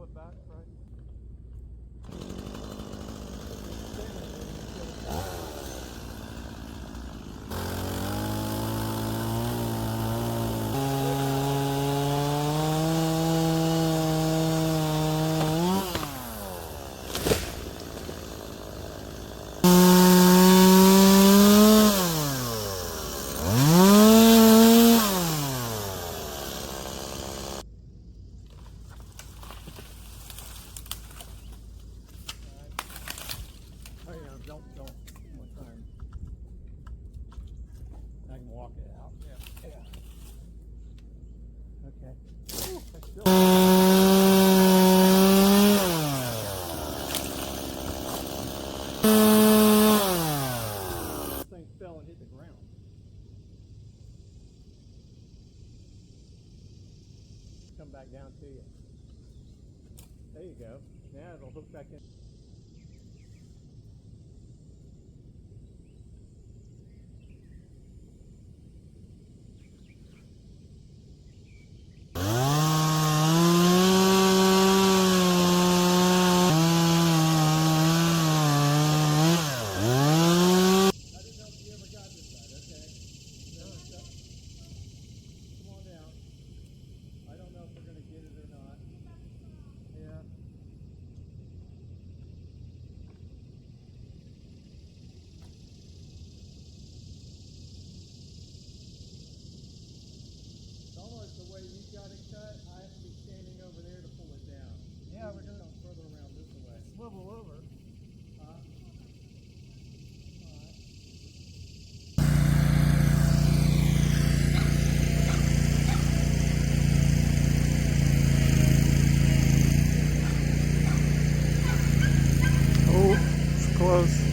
it back, right? Don't. One time. I can walk it out. Yeah. Okay. Ooh, that's still. This thing fell and hit the ground. Come back down to you. There you go. Now it'll hook back in. The way you got it cut, I have to be standing over there to pull it down. Yeah, we're going to come further around this way. Swivel over. Oh, it's close.